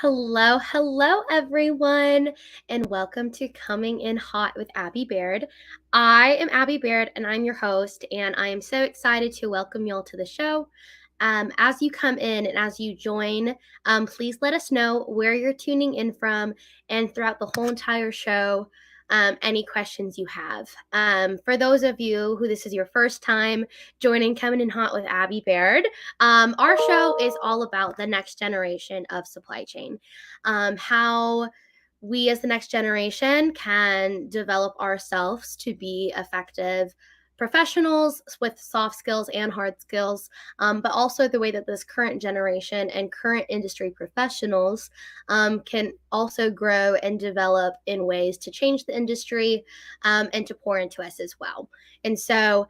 Hello, everyone, and welcome to Coming in Hot with Abby Baird. I am Abby Baird, and I'm your host, and I am so excited to welcome y'all to the show. As you come in and as you join, please let us know where you're tuning in from, and throughout the whole entire show, any questions you have. For those of you who this is your first time joining Coming in Hot with Abby Baird, our show is all about the next generation of supply chain, how we as the next generation can develop ourselves to be effective professionals with soft skills and hard skills, but also the way that this current generation and current industry professionals can also grow and develop in ways to change the industry and to pour into us as well. And so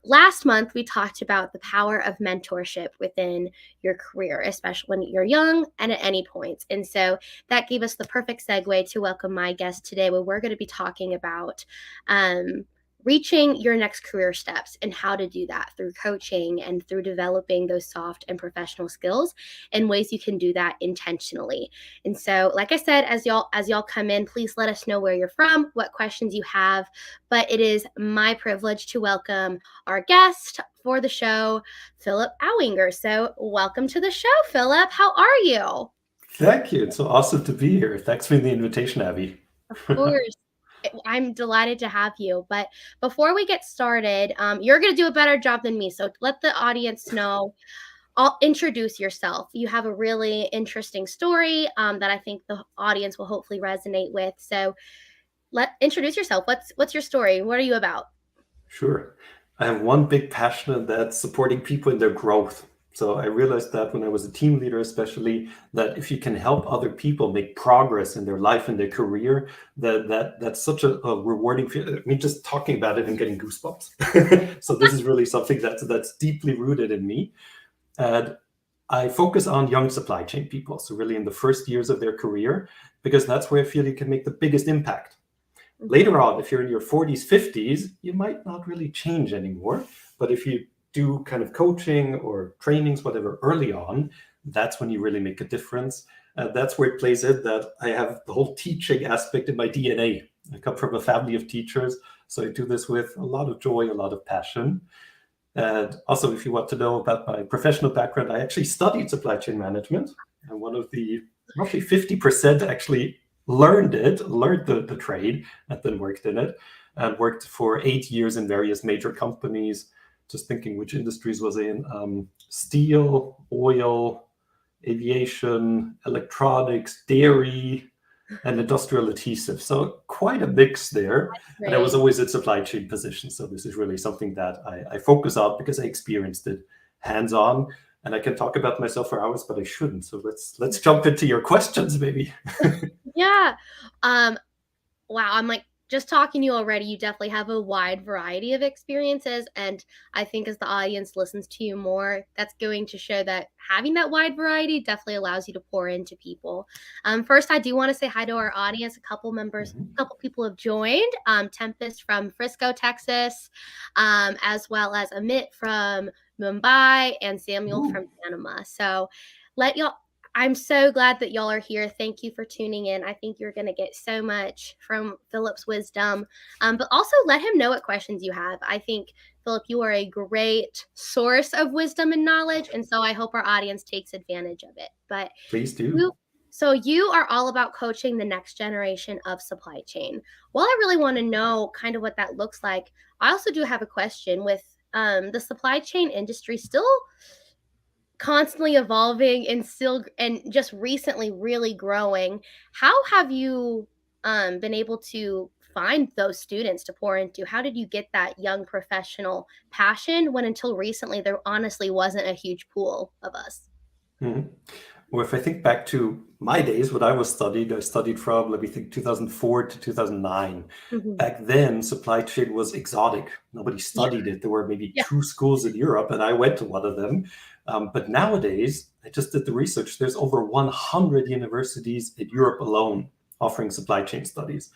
last month, we talked about the power of mentorship within your career, especially when you're young and at any point. And so that gave us the perfect segue to welcome my guest today, where we're going to be talking about reaching your next career steps and how to do that through coaching and through developing those soft and professional skills and ways you can do that intentionally. And so, like I said, as y'all come in, please let us know where you're from, what questions you have. But it is my privilege to welcome our guest for the show, Philip Auinger. So welcome to the show, Philip. How are you? Thank you. It's so awesome to be here. Thanks for the invitation, Abby. Of course. I'm delighted to have you. But before we get started, you're going to do a better job than me. So let the audience know. I'll introduce yourself. You have a really interesting story that I think the audience will hopefully resonate with. So introduce yourself. What's your story? What are you about? Sure. I have one big passion, and that's supporting people in their growth. So I realized that when I was a team leader, especially, that if you can help other people make progress in their life and their career, that's such a rewarding feeling. I mean, just talking about it and getting goosebumps. So this is really something that's deeply rooted in me. And I focus on young supply chain people, so really in the first years of their career, because that's where I feel you can make the biggest impact. Later on, if you're in your 40s, 50s, you might not really change anymore. But if you do kind of coaching or trainings, whatever, early on, that's when you really make a difference. That's where it plays in that I have the whole teaching aspect in my DNA. I come from a family of teachers, so I do this with a lot of joy, a lot of passion. And also, if you want to know about my professional background, I actually studied supply chain management. And one of the roughly 50% actually learned the trade, and then worked in it, and worked for 8 years in various major companies. Just thinking which industries was in: steel, oil, aviation, electronics, dairy, and industrial adhesive. So quite a mix there. And I was always in supply chain positions. So this is really something that I focus on because I experienced it hands-on. And I can talk about myself for hours, but I shouldn't. So let's jump into your questions, maybe. Yeah. Wow. I'm like just talking to you already. You definitely have a wide variety of experiences. And I think as the audience listens to you more, that's going to show that having that wide variety definitely allows you to pour into people. First, I do want to say hi to our audience. A couple people have joined. Tempest from Frisco, Texas, as well as Amit from Mumbai and Samuel from Panama. So let y'all I'm so glad that y'all are here. Thank you for tuning in. I think you're going to get so much from Philip's wisdom, but also let him know what questions you have. I think, Philip, you are a great source of wisdom and knowledge, and so I hope our audience takes advantage of it. But please do. So you are all about coaching the next generation of supply chain. Well, I really want to know kind of what that looks like. I also do have a question with the supply chain industry still constantly evolving and just recently really growing. How have you been able to find those students to pour into? How did you get that young professional passion when until recently there honestly wasn't a huge pool of us? Mm-hmm. Well, if I think back to my days when I studied from, let me think, 2004 to 2009. Mm-hmm. Back then, supply chain was exotic. Nobody studied it. There were maybe Yeah. 2 schools in Europe, and I went to one of them. But nowadays, I just did the research. There's over 100 universities in Europe alone offering supply chain studies.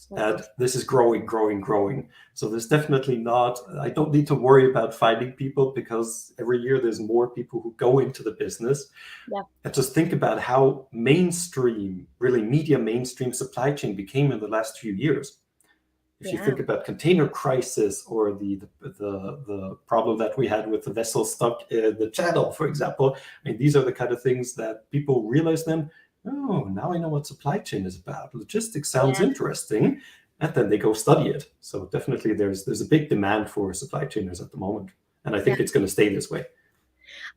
And this is growing, growing, growing. So there's definitely not, I don't need to worry about finding people because every year there's more people who go into the business. Yeah. And just think about how mainstream, really media mainstream supply chain became in the last few years. If you Yeah. think about container crisis or the problem that we had with the vessel stuck in the channel, for example, I mean, these are the kind of things that people realize then, oh, now I know what supply chain is about. Logistics sounds Yeah. interesting. And then they go study it. So definitely there's a big demand for supply chainers at the moment. And I Yeah. think it's going to stay this way.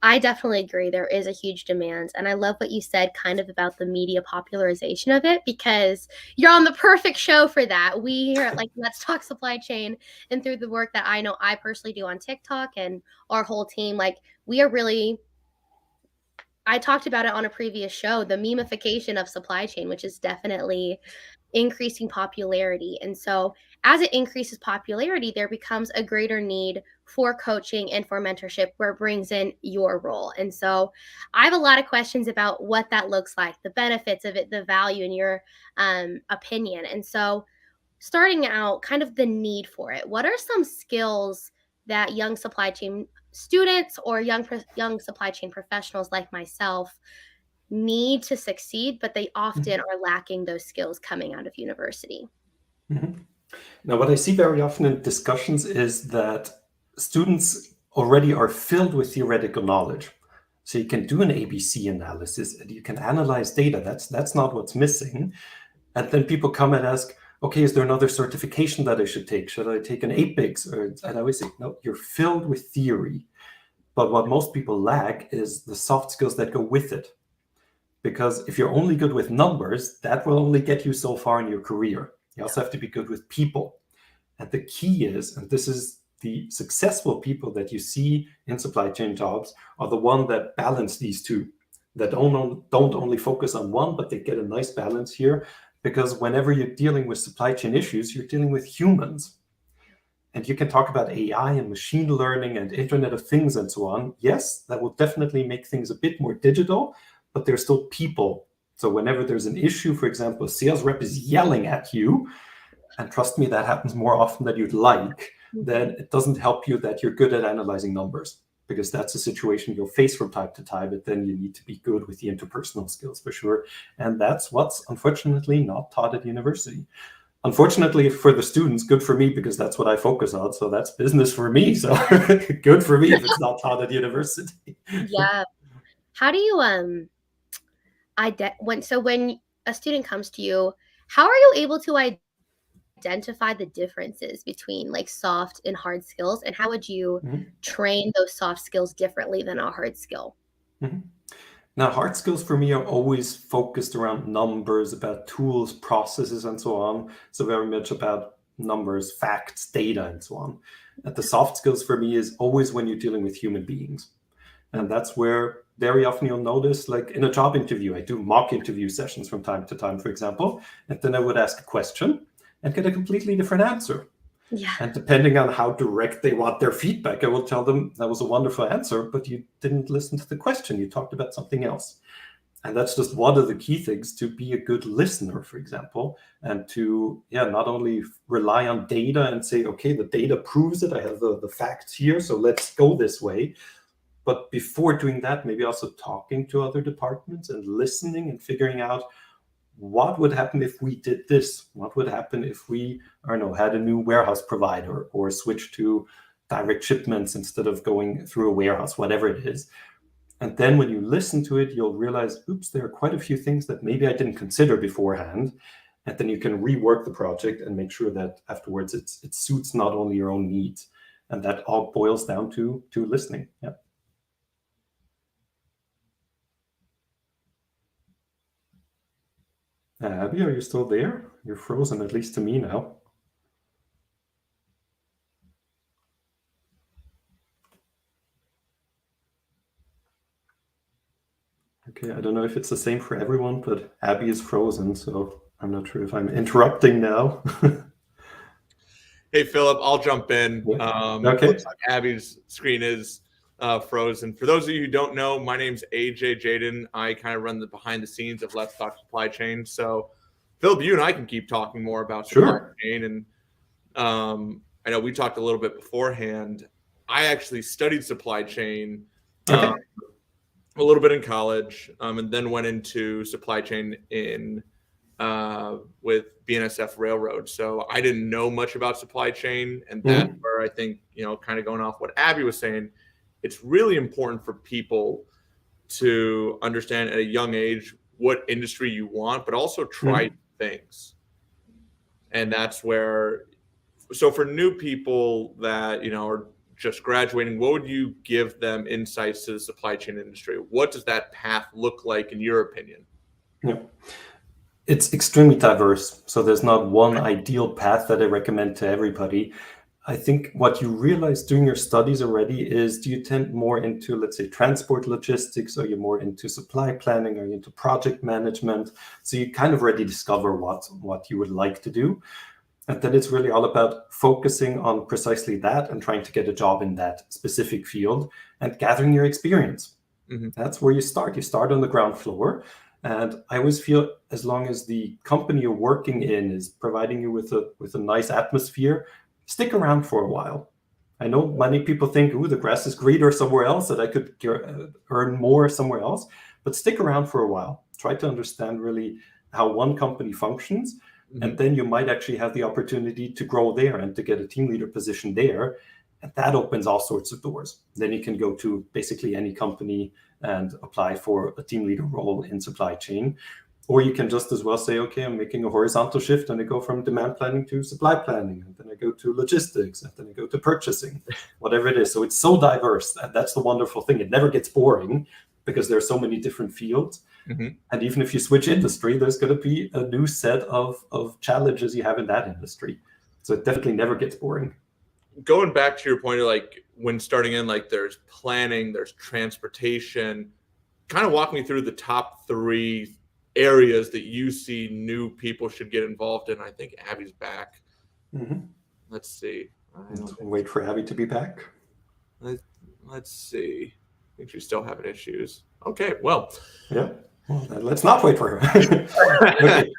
I definitely agree. There is a huge demand. And I love what you said kind of about the media popularization of it, because you're on the perfect show for that. We here at Let's Talk Supply Chain, and through the work that I know I personally do on TikTok and our whole team, we are really, I talked about it on a previous show, the memification of supply chain, which is definitely increasing popularity. And so, as it increases popularity, there becomes a greater need for coaching and for mentorship, where it brings in your role. And so, I have a lot of questions about what that looks like, the benefits of it, the value, in your opinion. And so, starting out, kind of the need for it. What are some skills that young supply chain students or young supply chain professionals like myself need to succeed, but they often are lacking those skills coming out of university? Mm-hmm. Now, what I see very often in discussions is that students already are filled with theoretical knowledge. So you can do an ABC analysis and you can analyze data. That's not what's missing. And then people come and ask, okay, is there another certification that I should take? Should I take an APIX? And I always say, no, you're filled with theory. But what most people lack is the soft skills that go with it. Because if you're only good with numbers, that will only get you so far in your career. You also have to be good with people. And the key is, and this is the successful people that you see in supply chain jobs, are the one that balance these two, that don't only focus on one, but they get a nice balance here. Because whenever you're dealing with supply chain issues, you're dealing with humans. And you can talk about AI and machine learning and Internet of Things and so on. Yes, that will definitely make things a bit more digital, but there's still people. So whenever there's an issue, for example, a sales rep is yelling at you, and trust me, that happens more often than you'd like, then it doesn't help you that you're good at analyzing numbers, because that's a situation you'll face from time to time, but then you need to be good with the interpersonal skills for sure. And that's what's unfortunately not taught at university. Unfortunately for the students, good for me, because that's what I focus on. So that's business for me. So good for me if it's not taught at university. Yeah. How do you when a student comes to you, how are you able to identify the differences between soft and hard skills, and how would you Mhm. train those soft skills differently than a hard skill? Mhm. Now, hard skills for me are always focused around numbers, about tools, processes, and so on. So very much about numbers, facts, data, and so on. And the soft skills for me is always when you're dealing with human beings. And that's where very often you'll notice, like in a job interview, I do mock interview sessions from time to time, for example, and then I would ask a question and get a completely different answer. Yeah. And depending on how direct they want their feedback, I will tell them that was a wonderful answer, but you didn't listen to the question. You talked about something else. And that's just one of the key things to be a good listener, for example, and to, not only rely on data and say, okay, the data proves it. I have the facts here, so let's go this way. But before doing that, maybe also talking to other departments and listening and figuring out what would happen if we did this? What would happen if we, I don't know, had a new warehouse provider or switched to direct shipments instead of going through a warehouse, whatever it is. And then when you listen to it, you'll realize, oops, there are quite a few things that maybe I didn't consider beforehand. And then you can rework the project and make sure that afterwards it suits not only your own needs. And that all boils down to listening. Yeah. Abby, are you still there? You're frozen, at least to me now. Okay, I don't know if it's the same for everyone, but Abby is frozen, so I'm not sure if I'm interrupting now. Hey, Philip, I'll jump in. Yeah. Okay. Looks like Abby's screen is frozen. For those of you who don't know, my name's AJ Jaden. I kind of run the behind the scenes of Let's Talk Supply Chain. So Philip, you and I can keep talking more about supply chain. And I know we talked a little bit beforehand. I actually studied supply chain a little bit in college, and then went into supply chain with BNSF Railroad. So I didn't know much about supply chain, and that's where I think, kind of going off what Abby was saying, it's really important for people to understand at a young age what industry you want, but also try things. And that's where, so for new people that, are just graduating, what would you give them insights to the supply chain industry? What does that path look like in your opinion? Yeah. It's extremely diverse. So there's not one ideal path that I recommend to everybody. I think what you realize doing your studies already is, do you tend more into, let's say, transport logistics? Are you more into supply planning? Are you into project management? So you kind of already discover what you would like to do. And then it's really all about focusing on precisely that and trying to get a job in that specific field and gathering your experience. That's where you start. You start on the ground floor. And I always feel as long as the company you're working in is providing you with a nice atmosphere, stick around for a while. I know many people think, "Ooh, the grass is greener somewhere else, that I could earn more somewhere else." But stick around for a while. Try to understand really how one company functions. And then you might actually have the opportunity to grow there and to get a team leader position there. And that opens all sorts of doors. Then you can go to basically any company and apply for a team leader role in supply chain. Or you can just as well say, okay, I'm making a horizontal shift and I go from demand planning to supply planning. And then I go to logistics and then I go to purchasing, whatever it is. So it's so diverse. And that's the wonderful thing. It never gets boring because there are so many different fields. And even if you switch industry, there's going to be a new set of challenges you have in that industry. So it definitely never gets boring. Going back to your point of like when starting in, like there's planning, there's transportation, kind of walk me through the top 3 areas that you see new people should get involved in. I think Abby's back. Let's see. Wait for Abby to be back. Let's see. I think she's still having issues. Okay, well. Yeah. Well, let's not wait for her. Okay.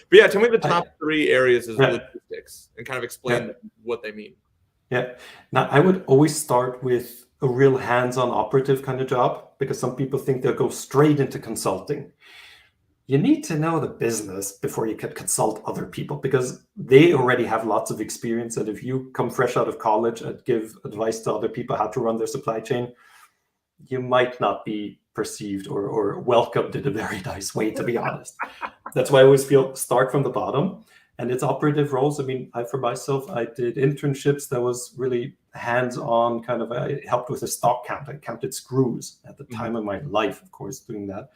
But yeah, tell me the top 3 areas of logistics and kind of explain what they mean. Yeah. Now, I would always start with a real hands-on operative kind of job, because some people think they'll go straight into consulting. You need to know the business before you can consult other people, because they already have lots of experience. And if you come fresh out of college and give advice to other people how to run their supply chain, you might not be perceived or welcomed in a very nice way, to be honest. That's why I always feel start from the bottom. And it's operative roles. I mean, for myself, I did internships that was really hands-on kind of, I helped with a stock count. I counted screws at the time of my life, of course, doing that.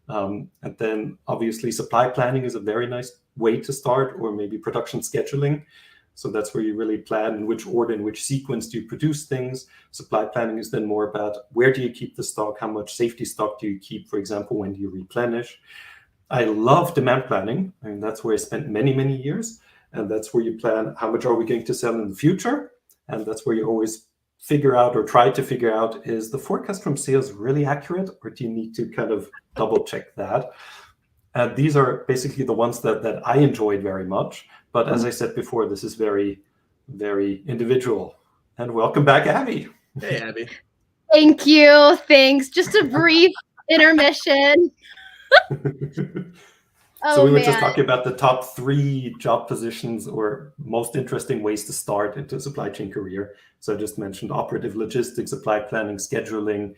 And then obviously supply planning is a very nice way to start, or maybe production scheduling. So that's where you really plan in which order, in which sequence do you produce things. Supply planning is then more about where do you keep the stock, how much safety stock do you keep, for example, when do you replenish. I love demand planning. I mean, that's where I spent many, many years. And that's where you plan how much are we going to sell in the future. And that's where you always figure out or try to figure out, is the forecast from sales really accurate, or do you need to kind of double check that? These are basically the ones that I enjoyed very much. But as I said before, this is very, very individual. And welcome back, Abby. Hey, Abby. Thank you. Thanks. Just a brief intermission. So we were just talking about the top 3 job positions or most interesting ways to start into a supply chain career. So I just mentioned operative logistics, supply planning, scheduling,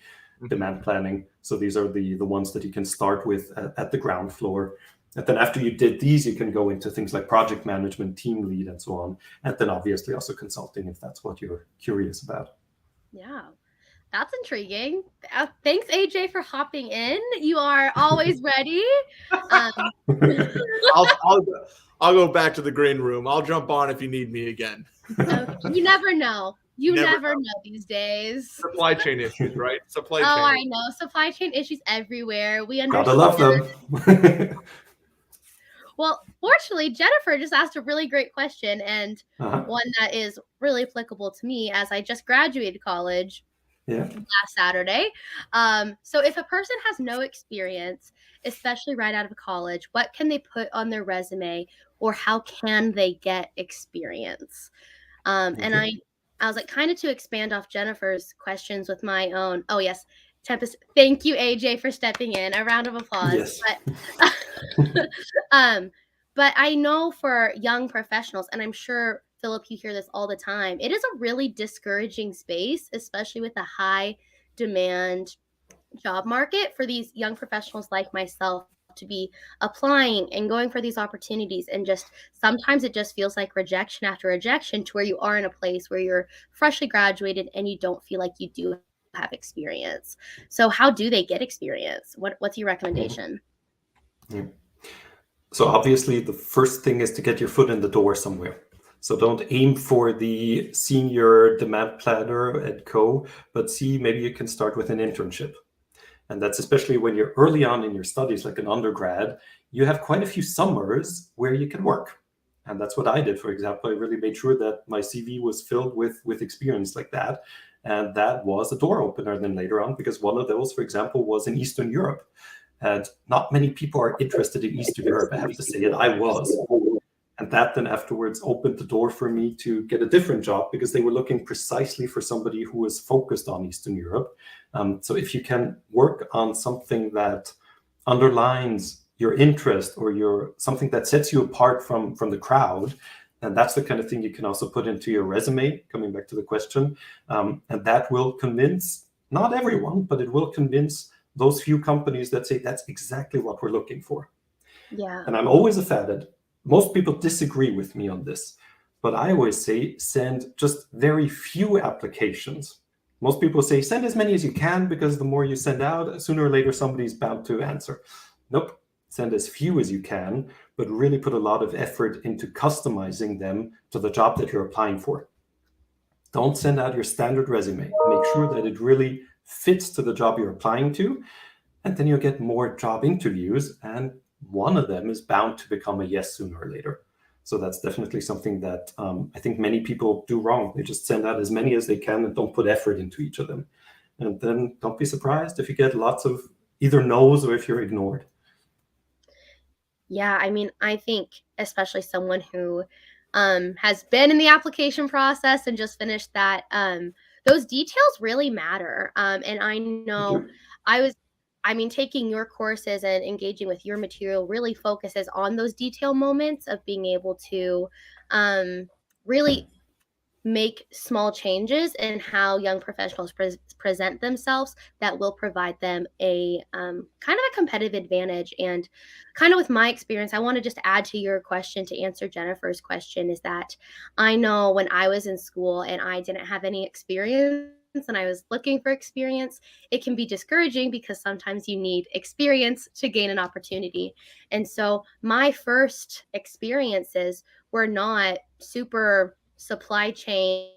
demand planning. So these are the ones that you can start with at the ground floor. And then after you did these, you can go into things like project management, team lead, and so on. And then obviously also consulting, if that's what you're curious about. Yeah. That's intriguing. Thanks, AJ, for hopping in. You are always ready. I'll go back to the green room. I'll jump on if you need me again. You never know. You never know these days. Supply chain issues, right? Supply chain. Oh, I know. Supply chain issues everywhere. We understand. Gotta love them. Well, fortunately, Jennifer just asked a really great question, and one that is really applicable to me as I just graduated college. Yeah. last Saturday. So if a person has no experience, especially right out of college, what can they put on their resume, or how can they get experience? And Okay. I was like, kind of to expand off Jennifer's questions with my own. Oh yes, Tempest. Thank you, AJ, for stepping in. A round of applause. Yes. Um, but I know for young professionals, and I'm sure Philip, you hear this all the time. It is a really discouraging space, especially with a high demand job market for these young professionals like myself to be applying and going for these opportunities, and just sometimes it just feels like rejection after rejection, to where you are in a place where you're freshly graduated and you don't feel like you do have experience. So how do they get experience? What's your recommendation? Yeah. So obviously the first thing is to get your foot in the door somewhere. So don't aim for the senior demand planner at Co, but see, maybe you can start with an internship. And that's especially when you're early on in your studies, like an undergrad, you have quite a few summers where you can work. And that's what I did, for example. I really made sure that my CV was filled with experience like that. And that was a door opener then later on, because one of those, for example, was in Eastern Europe. And not many people are interested in Eastern Europe, I have to say, and I was. And that then afterwards opened the door for me to get a different job, because they were looking precisely for somebody who was focused on Eastern Europe. So if you can work on something that underlines your interest, or your something that sets you apart from the crowd, and that's the kind of thing you can also put into your resume, coming back to the question. And that will convince, not everyone, but it will convince those few companies that say that's exactly what we're looking for. Yeah. And I'm always a fan. Most people disagree with me on this, but I always say send just very few applications. Most people say send as many as you can, because the more you send out, sooner or later somebody's bound to answer. Nope, send as few as you can, but really put a lot of effort into customizing them to the job that you're applying for. Don't send out your standard resume. Make sure that it really fits to the job you're applying to, and then you'll get more job interviews, and one of them is bound to become a yes sooner or later. So that's definitely something that I think many people do wrong. They just send out as many as they can and don't put effort into each of them. And then don't be surprised if you get lots of either no's, or if you're ignored. Yeah, I mean, I think especially someone who has been in the application process and just finished that, those details really matter. And I know I was, I mean, taking your courses and engaging with your material really focuses on those detail moments of being able to really make small changes in how young professionals present themselves that will provide them a kind of a competitive advantage. And kind of with my experience, I want to just add to your question to answer Jennifer's question, is that I know when I was in school and I didn't have any experience and I was looking for experience, it can be discouraging because sometimes you need experience to gain an opportunity. And so my first experiences were not super supply chain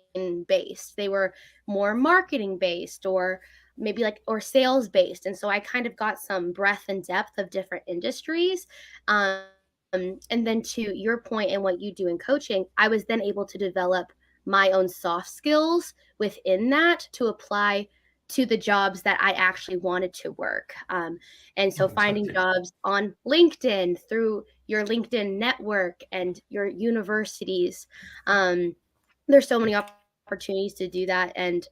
based. They were more marketing based, or maybe like, or sales based. And so I kind of got some breadth and depth of different industries. Um, and then to your point and what you do in coaching, I was then able to develop my own soft skills within that to apply to the jobs that I actually wanted to work. And so finding jobs on LinkedIn through your LinkedIn network and your universities, there's so many opportunities to do that. And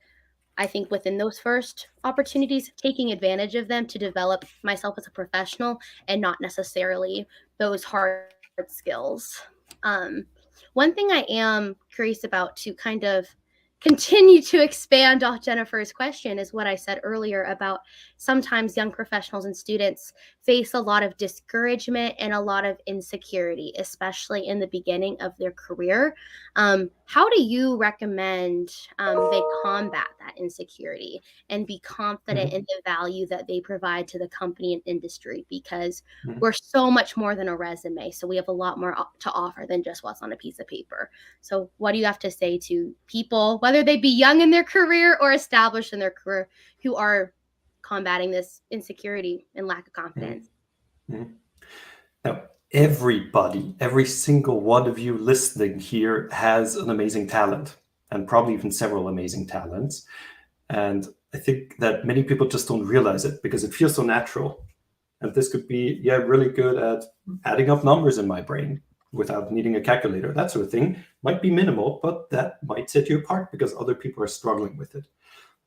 I think within those first opportunities, taking advantage of them to develop myself as a professional and not necessarily those hard skills. One thing I am curious about, to kind of continue to expand off Jennifer's question, is what I said earlier about sometimes young professionals and students face a lot of discouragement and a lot of insecurity, especially in the beginning of their career. How do you recommend they combat that insecurity and be confident in the value that they provide to the company and industry? Because we're so much more than a resume. So we have a lot more to offer than just what's on a piece of paper. So what do you have to say to people, whether they be young in their career or established in their career, who are combating this insecurity and lack of confidence? Now, everybody, every single one of you listening here has an amazing talent, and probably even several amazing talents. And I think that many people just don't realize it because it feels so natural. And this could be, really good at adding up numbers in my brain without needing a calculator. That sort of thing might be minimal, but that might set you apart because other people are struggling with it.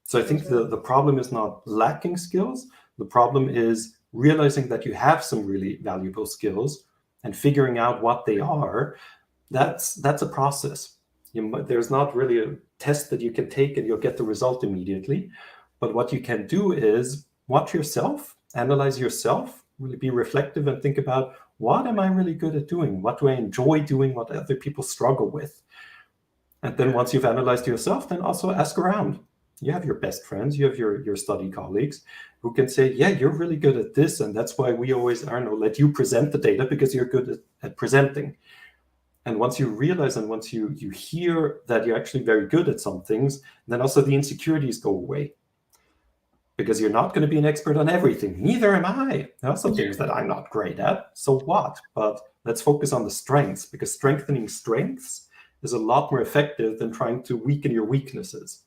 So I think the problem is not lacking skills. The problem is realizing that you have some really valuable skills and figuring out what they are. That's a process. There's not really a test that you can take and you'll get the result immediately. But what you can do is watch yourself, analyze yourself, really be reflective and think about, what am I really good at doing? What do I enjoy doing? What other people struggle with? And then once you've analyzed yourself, then also ask around. You have your best friends, you have your study colleagues who can say, yeah, you're really good at this. And that's why we always, let you present the data because you're good at presenting. And once you realize and once you hear that you're actually very good at some things, then also the insecurities go away. Because you're not going to be an expert on everything. Neither am I. There are some things that I'm not great at. So what? But let's focus on the strengths, because strengthening strengths is a lot more effective than trying to weaken your weaknesses.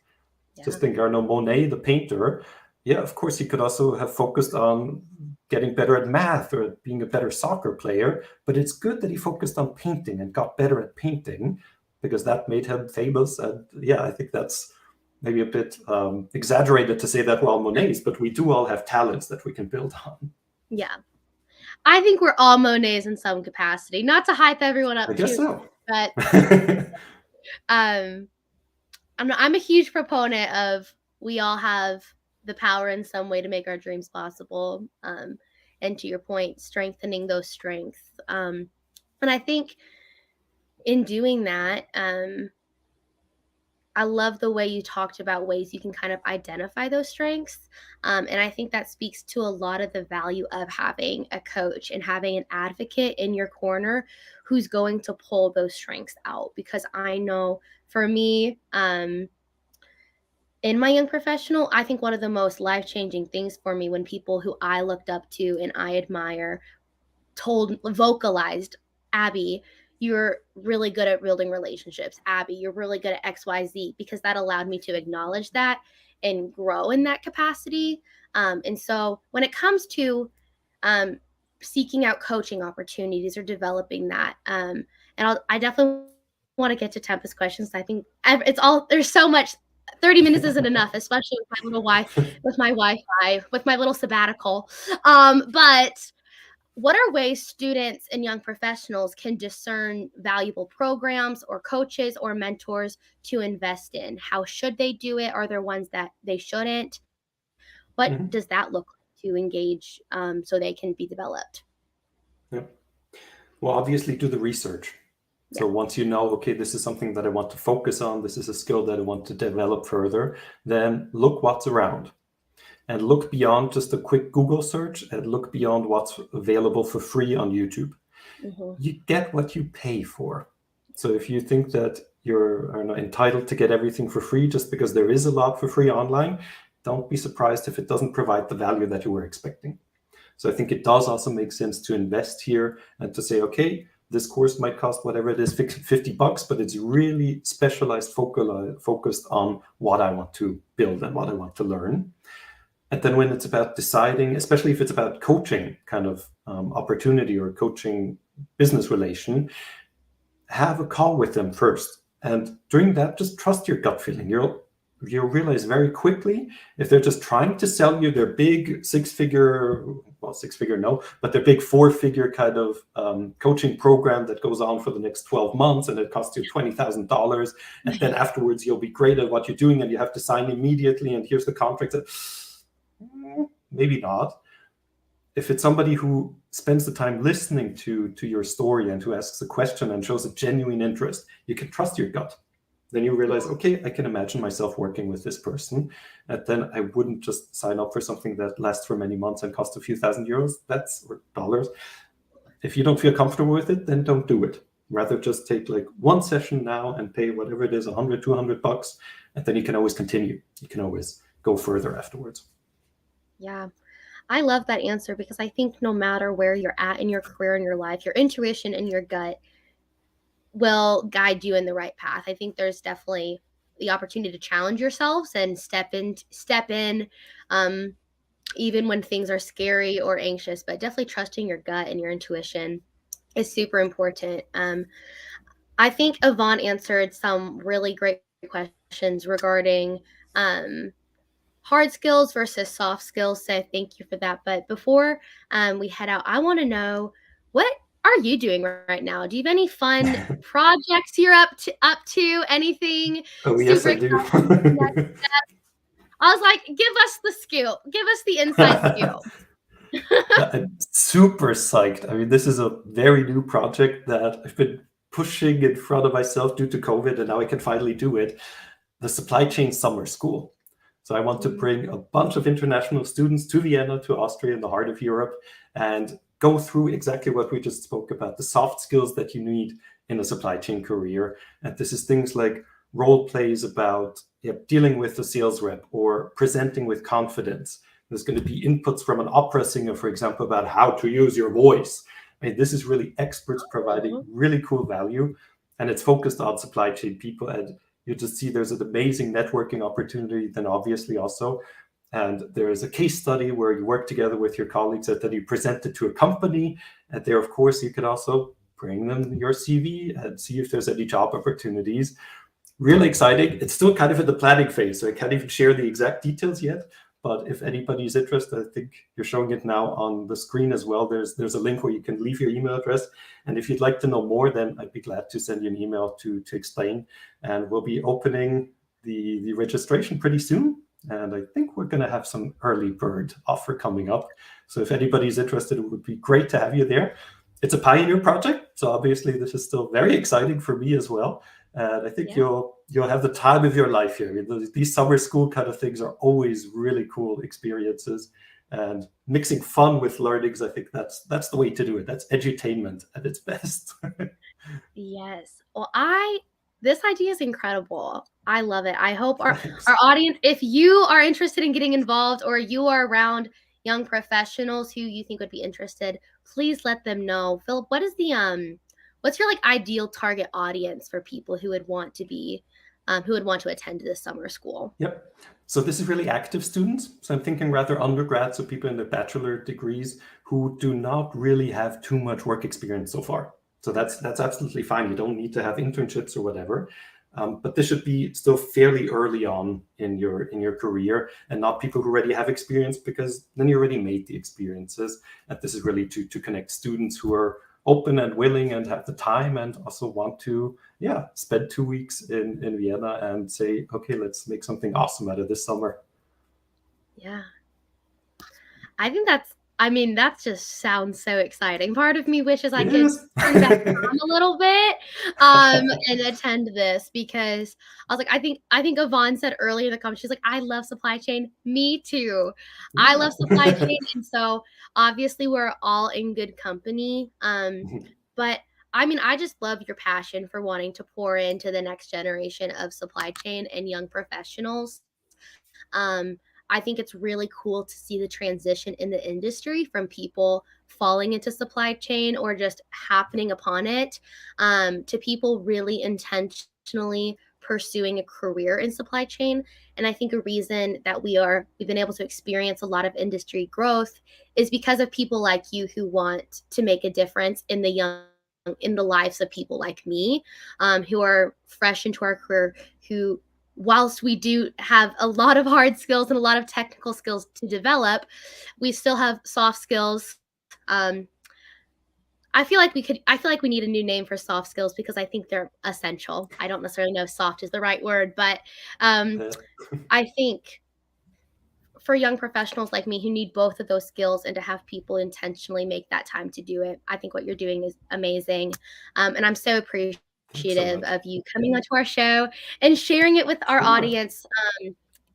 Just think Arnaud Monet, the painter. Yeah, of course, he could also have focused on getting better at math or being a better soccer player. But it's good that he focused on painting and got better at painting because that made him famous. And I think that's maybe a bit exaggerated to say that we're all Monets, but we do all have talents that we can build on. Yeah. I think we're all Monets in some capacity. Not to hype everyone up, I guess so. But I'm a huge proponent of we all have the power in some way to make our dreams possible. And to your point, strengthening those strengths. And I think in doing that, I love the way you talked about ways you can kind of identify those strengths. And I think that speaks to a lot of the value of having a coach and having an advocate in your corner who's going to pull those strengths out. Because I know for me, in my young professional, I think one of the most life-changing things for me when people who I looked up to and I admire vocalized, Abby, you're really good at building relationships. Abby, you're really good at XYZ, because that allowed me to acknowledge that and grow in that capacity. And so when it comes to seeking out coaching opportunities or developing that, and I definitely want to get to Tempest questions. I think there's so much. 30 minutes isn't enough, especially with my Wi-Fi, with my little sabbatical. But what are ways students and young professionals can discern valuable programs or coaches or mentors to invest in? How should they do it? Are there ones that they shouldn't? What does that look like to engage so they can be developed? Yeah. Well, obviously do the research. So once you know, okay, this is something that I want to focus on, this is a skill that I want to develop further, then look what's around. And look beyond just a quick Google search and look beyond what's available for free on YouTube. You get what you pay for. So if you think that you're entitled to get everything for free just because there is a lot for free online, don't be surprised if it doesn't provide the value that you were expecting. So I think it does also make sense to invest here and to say, okay, this course might cost whatever it is, $50, but it's really specialized, focused on what I want to build and what I want to learn. And then when it's about deciding, especially if it's about coaching kind of opportunity or coaching business relation, have a call with them first. And during that, just trust your gut feeling. You'll realize very quickly if they're just trying to sell you their big six-figure no, but their big four-figure kind of coaching program that goes on for the next 12 months and it costs you $20,000. And then afterwards, you'll be great at what you're doing and you have to sign immediately. And here's the contract. Maybe not. If it's somebody who spends the time listening to your story and who asks a question and shows a genuine interest, you can trust your gut. Then you realize, okay, I can imagine myself working with this person. And then I wouldn't just sign up for something that lasts for many months and costs a few $1,000s, or dollars. If you don't feel comfortable with it, then don't do it. Rather just take like one session now and pay whatever it is, $100, $200, and then you can always continue. You can always go further afterwards. Yeah. I love that answer because I think no matter where you're at in your career, in your life, your intuition and your gut will guide you in the right path. I think there's definitely the opportunity to challenge yourselves and step in, um, even when things are scary or anxious. But definitely trusting your gut and your intuition is super important. I think Yvonne answered some really great questions regarding um, hard skills versus soft skills. So thank you for that. But before we head out, I want to know, what are you doing right now? Do you have any fun projects you're up to? Anything Oh, super yes, I exciting? do. I was like, give us the skill, give us the inside skill. Yeah, I'm super psyched. I mean, this is a very new project that I've been pushing in front of myself due to COVID, and now I can finally do it. The supply chain summer school. So I want to bring a bunch of international students to Vienna, to Austria, in the heart of Europe, and go through exactly what we just spoke about, the soft skills that you need in a supply chain career. And this is things like role plays about dealing with the sales rep or presenting with confidence. There's going to be inputs from an opera singer, for example, about how to use your voice. I mean, this is really experts providing really cool value, and it's focused on supply chain people. And you just see there's an amazing networking opportunity then obviously also. And there is a case study where you work together with your colleagues and then you present it to a company. And there, of course, you could also bring them your CV and see if there's any job opportunities. Really exciting. It's still kind of in the planning phase, so I can't even share the exact details yet. But if anybody's interested, I think you're showing it now on the screen as well. There's a link where you can leave your email address. And if you'd like to know more, then I'd be glad to send you an email to explain. And we'll be opening the registration pretty soon. And I think we're going to have some early bird offer coming up. So if anybody's interested, it would be great to have you there. It's a pioneer project, so obviously this is still very exciting for me as well. And I think you'll have the time of your life here. I mean, these summer school kind of things are always really cool experiences, and mixing fun with learnings. I think that's the way to do it. That's edutainment at its best. Yes. Well, this idea is incredible. I love it. I hope our audience, if you are interested in getting involved or you are around young professionals who you think would be interested, please let them know. Philip, what's your like ideal target audience for people who would want to be who would want to attend this summer school? Yep. So this is really active students. So I'm thinking rather undergrad, so people in their bachelor degrees who do not really have too much work experience so far. So that's absolutely fine. You don't need to have internships or whatever. But this should be still fairly early on in your career, and not people who already have experience, because then you already made the experiences. And this is really to connect students who are open and willing and have the time and also want to spend 2 weeks in Vienna and say, okay, let's make something awesome out of this summer. Yeah. I think that just sounds so exciting. Part of me wishes I could turn back on a little bit and attend this, because I was like, I think Yvonne said earlier in the comments, she's like, I love supply chain. Me too. I love supply chain. And so obviously we're all in good company. But I mean, I just love your passion for wanting to pour into the next generation of supply chain and young professionals. I think it's really cool to see the transition in the industry from people falling into supply chain or just happening upon it, to people really intentionally pursuing a career in supply chain. And I think a reason that we've been able to experience a lot of industry growth is because of people like you who want to make a difference in the lives of people like me, who are fresh into our career, who, whilst we do have a lot of hard skills and a lot of technical skills to develop, we still have soft skills. I feel like we need a new name for soft skills, because I think they're essential. I don't necessarily know if soft is the right word, but I think for young professionals like me who need both of those skills and to have people intentionally make that time to do it, I think what you're doing is amazing. And I'm so appreciative of you coming onto our show and sharing it with our audience.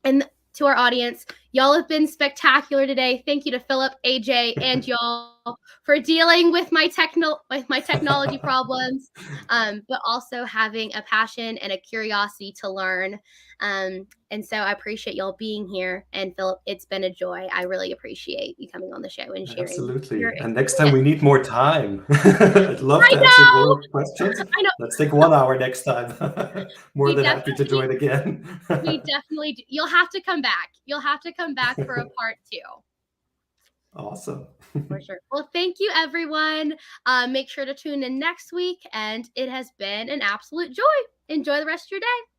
And to our audience, Y'all have been spectacular today. Thank you to Philip, AJ, and y'all for dealing with my technology problems, but also having a passion and a curiosity to learn. And so I appreciate y'all being here. And Philip, it's been a joy. I really appreciate you coming on the show and sharing Absolutely. your And next time experience. we need more time. I'd love I to answer know. more questions. I know. Let's take 1 hour next time. More We than happy to definitely join again. We definitely do. You'll have to come back. You'll have to come back for a part 2. Awesome. For sure. Well, thank you, everyone. Make sure to tune in next week. And it has been an absolute joy. Enjoy the rest of your day.